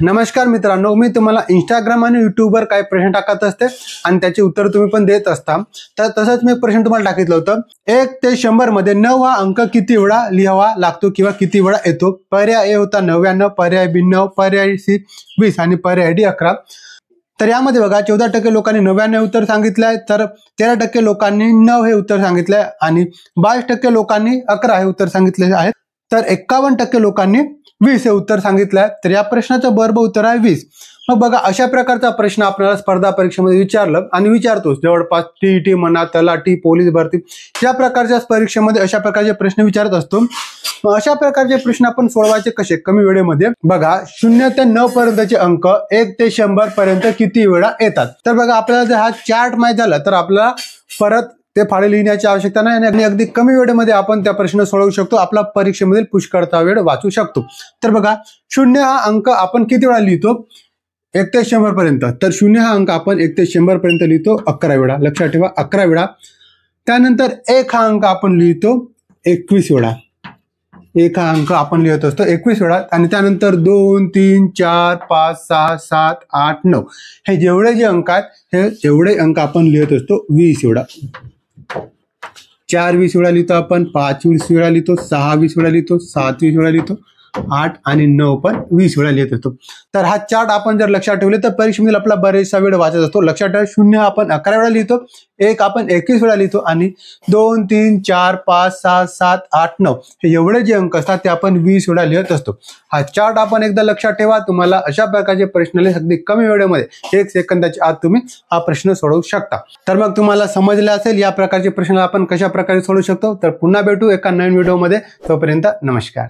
नमस्कार मित्रांनो, मी तुम्हाला इंस्टाग्राम आणि यूट्यूबवर काही प्रश्न टाकत असते आणि त्याचे उत्तर तुम्ही पण देत असता। तर तसंच मी एक प्रश्न तुम्हाला टाकितलं होतं, 1 ते 100 मध्ये 9 हा अंक किती वेळा लिहावा लागतो किंवा किती वेळा येतो। पर्याय ए होता 99, पर्याय बी 9, पर्याय सी 20 आणि पर्याय डी 11। तर यामध्ये बघा 14% लोकांनी 99 उत्तर सांगितलंय, तर 13% लोकांनी 9 हे उत्तर सांगितलंय आणि 22% लोकांनी 11 हे उत्तर सांगितले आहे, तर 51% लोकांनी 20 हे उत्तर सांगितलंय। तर या प्रश्नाचं बरोबर उत्तर आहे 20। मग बघा, अशा प्रकारचा प्रश्न आपल्याला स्पर्धा परीक्षेमध्ये विचारलं आणि विचारतोच, जवळपास टीईटी म्हणा, तलाठी, पोलीस भरती या प्रकारच्या परीक्षेमध्ये अशा प्रकारचे प्रश्न विचारत असतो। मग अशा प्रकारचे प्रश्न आपण सोडवायचे कसे कमी वेळेमध्ये? बघा, 0 ते 9 पर्यंतचे अंक 1 ते 100 पर्यंत किती वेळा येतात। तर बघा, आपल्याला जर हा चार्ट माहित झाला तर आपल्याला परत ते फाळे लिहिण्याची आवश्यकता नाही आणि अगदी कमी वेळेमध्ये आपण त्या प्रश्न सोडवू शकतो, आपला परीक्षेमधील पुष्कळचा वेळ वाचू शकतो। तर बघा, 0 हा अंक आपण किती वेळा लिहितो 1 ते 100 पर्यंत, तर 0 हा अंक आपण 1 ते 100 पर्यंत लिहितो 11 वेळा, लक्षात ठेवा 11 वेळा। त्यानंतर 1 हा अंक आपण लिहितो 21 वेळा, 1 हा अंक आपण लिहित असतो 21 वेळा। आणि त्यानंतर 2, 3, 4, 5, 6, 7, 8, 9 हे जेवढे जे अंक आहेत हे एवढे अंक आपण लिहित असतो 20 वेळा। 4 20 वेळा लिहितो आपण, 5 20 वेळा लिहितो, 6 20 वेळा लिहितो, 7 20 वेळा लिहितो, 8 आणि 9 पण 20 वेळा लिहित असतो। तर हा चार्ट आपण जर लक्षात ठेवले तर परीक्षेमध्ये आपला बरेचसा वेळ वाचत असतो। लक्षात ठेवा, 0 आपण 11 वेळा लिहितो, 1 आपण 21 वेळा लिहितो आणि 2 3 4 5 6 7 8 9 हे एवढे जे अंक असतात ते आपण 20 वेळा लिहित असतो। हा चार्ट आपण एकदा लक्षात ठेवा, तुम्हाला अशा प्रकारचे प्रश्न अगदी कमी वेळेमध्ये 1 सेकंदाच्या आत तुम्ही हा प्रश्न सोडवू शकता। तर मग तुम्हाला समजले असेल या प्रकारचे प्रश्न आपण कशा प्रकारे सोडवू शकतो। तर पुन्हा भेटू एका नवीन व्हिडिओमध्ये, तोपर्यंत नमस्कार।